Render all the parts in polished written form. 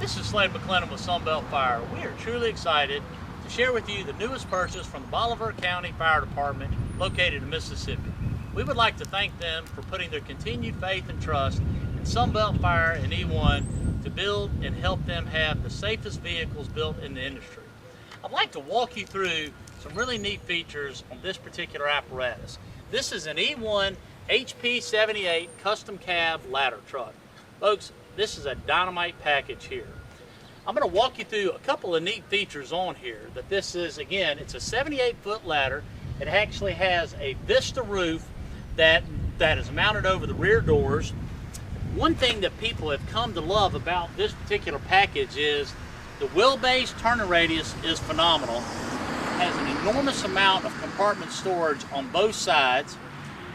This is Slade McClendon with Sunbelt Fire. We are truly excited to share with you the newest purchase from the Bolivar County Fire Department located in Mississippi. We would like to thank them for putting their continued faith and trust in Sunbelt Fire and E-ONE to build and help them have the safest vehicles built in the industry. I'd like to walk you through some really neat features on this particular apparatus. This is an E-ONE HP78 custom cab ladder truck. Folks, this is a dynamite package here. I'm going to walk you through a couple of neat features on here. That this is, again, it's a 78-foot ladder. It actually has a Vista roof that is mounted over the rear doors. One thing that people have come to love about this particular package is the wheelbase turning radius is phenomenal. It has an enormous amount of compartment storage on both sides.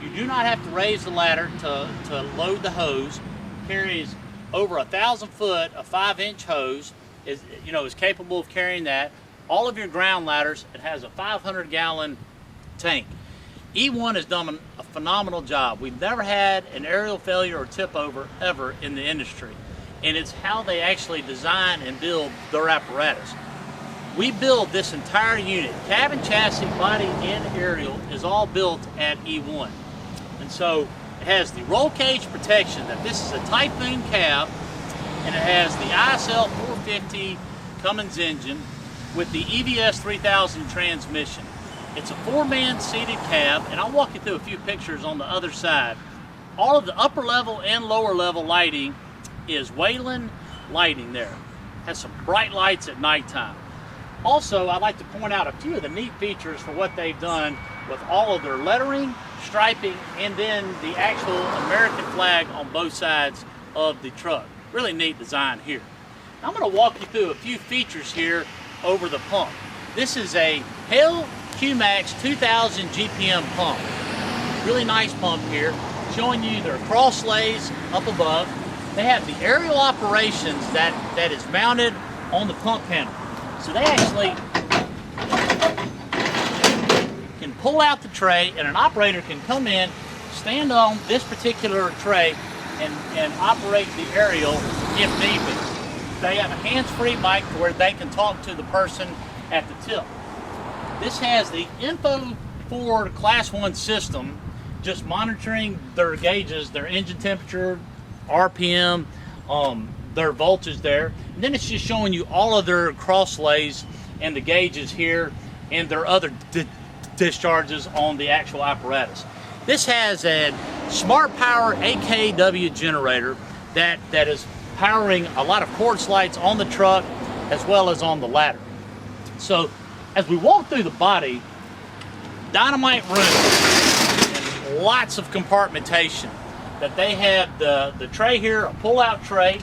You do not have to raise the ladder to load the hose. It carries over 1,000 foot, a 5-inch hose is capable of carrying that. All of your ground ladders, it has a 500-gallon tank. E-ONE has done a phenomenal job. We've never had an aerial failure or tip over ever in the industry. And it's how they actually design and build their apparatus. We build this entire unit, cabin, chassis, body, and aerial is all built at E-ONE. And so it has the roll cage protection that this is a Typhoon cab, and it has the ISL 450 Cummins engine with the EVS 3000 transmission. It's a 4-man seated cab, and I'll walk you through a few pictures on the other side. All of the upper level and lower level lighting is Wayland lighting there. Has some bright lights at nighttime. Also, I'd like to point out a few of the neat features for what they've done with all of their lettering, striping, and then the actual American flag on both sides of the truck. Really neat design here. Now, I'm going to walk you through a few features here over the pump. This is a Hale QMax 2000 GPM pump. Really nice pump here, showing you their cross lays up above. They have the aerial operations that is mounted on the pump panel. So they actually can pull out the tray, and an operator can come in, stand on this particular tray, and operate the aerial if need be. They have a hands-free mic where they can talk to the person at the tip. This has the Info 4 Class 1 system, just monitoring their gauges, their engine temperature, RPM, their voltage there. And then it's just showing you all of their cross lays and the gauges here and their other discharges on the actual apparatus. This has a Smart Power AKW generator that is powering a lot of quartz lights on the truck as well as on the ladder. So as we walk through the body, dynamite room and lots of compartmentation. That they have the tray here, a pull-out tray,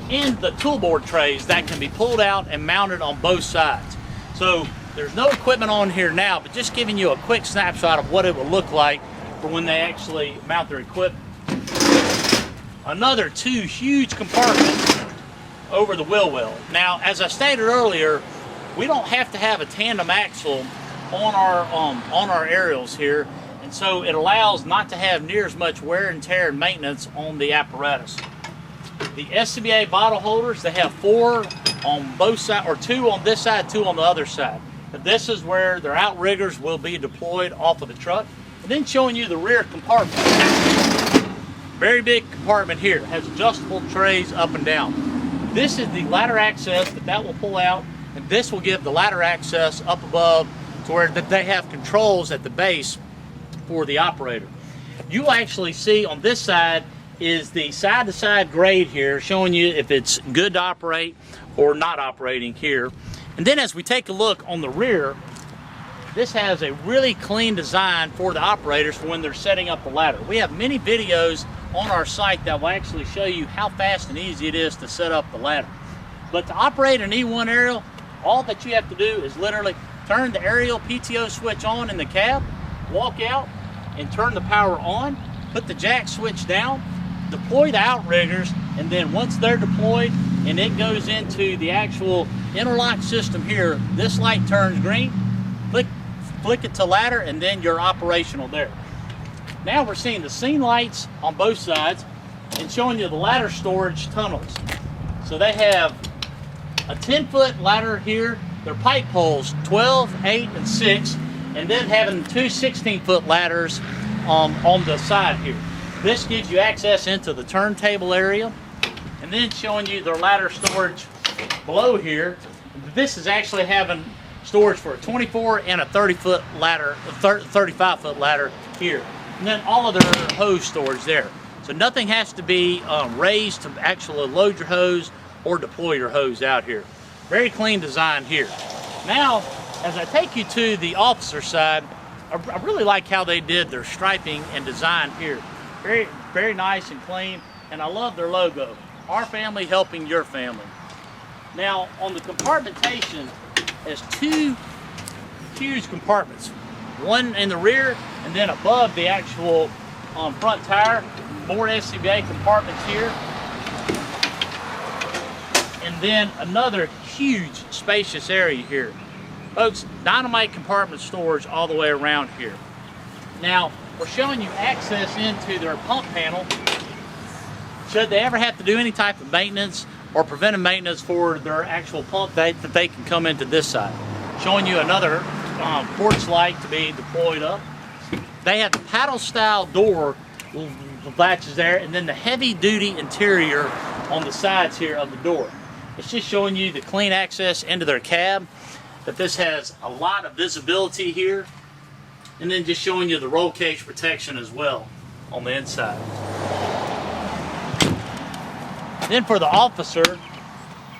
and the toolboard trays that can be pulled out and mounted on both sides. So there's no equipment on here now, but just giving you a quick snapshot of what it will look like for when they actually mount their equipment. Another 2 huge compartments over the wheel well. Now, as I stated earlier, we don't have to have a tandem axle on our aerials here, and so it allows not to have near as much wear and tear and maintenance on the apparatus. The SCBA bottle holders, they have 4 on both sides, or 2 on this side, 2 on the other side. But this is where their outriggers will be deployed off of the truck. And then showing you the rear compartment. Very big compartment here. It has adjustable trays up and down. This is the ladder access that will pull out, and this will give the ladder access up above to where that they have controls at the base for the operator. You'll actually see on this side is the side-to-side grade here, showing you if it's good to operate or not operating here. And then as we take a look on the rear, this has a really clean design for the operators for when they're setting up the ladder. We have many videos on our site that will actually show you how fast and easy it is to set up the ladder. But to operate an E-ONE aerial, all that you have to do is literally turn the aerial PTO switch on in the cab, walk out and turn the power on, put the jack switch down, deploy the outriggers, and then once they're deployed and it goes into the actual interlock system here, this light turns green, flick it to ladder, and then you're operational there. Now we're seeing the scene lights on both sides and showing you the ladder storage tunnels. So they have a 10-foot ladder here. Their pipe poles 12, 8, and 6, and then having two 16-foot ladders on the side here. This gives you access into the turntable area, and then showing you their ladder storage below here. This is actually having storage for a 24 and a 30-foot ladder, a 35-foot ladder here, and then all of their hose storage there. So nothing has to be raised to actually load your hose or deploy your hose out here. Very clean design here. Now, as I take you to the officer side, I really like how they did their striping and design here. Very, very nice and clean, and I love their logo. Our family helping your family. Now, on the compartmentation, there's two huge compartments. One in the rear, and then above the actual front tire, more SCBA compartments here. And then another huge spacious area here. Folks, dynamite compartment storage all the way around here. Now, we're showing you access into their pump panel. Should they ever have to do any type of maintenance or preventive maintenance for their actual pump, that they can come into this side. Showing you another porch light to be deployed up. They have the paddle style door latches there, and then the heavy duty interior on the sides here of the door. It's just showing you the clean access into their cab, that this has a lot of visibility here, and then just showing you the roll cage protection as well on the inside. Then for the officer,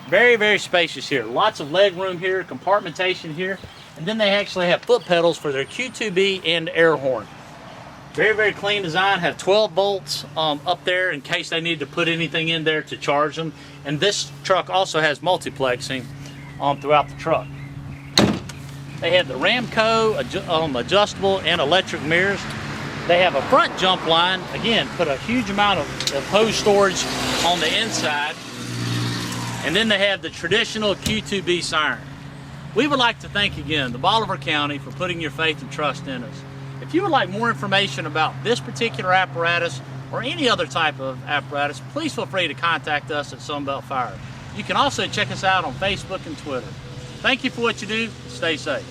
very, very spacious here. Lots of leg room here, compartmentation here, and then they actually have foot pedals for their Q2B and air horn. Very, very clean design. Have 12 volts up there in case they need to put anything in there to charge them. And this truck also has multiplexing throughout the truck. They have the Ramco adjustable and electric mirrors. They have a front jump line. Again, put a huge amount of hose storage on the inside. And then they have the traditional Q2B siren. We would like to thank again the Bolivar County for putting your faith and trust in us. If you would like more information about this particular apparatus or any other type of apparatus, please feel free to contact us at Sunbelt Fire. You can also check us out on Facebook and Twitter. Thank you for what you do. Stay safe.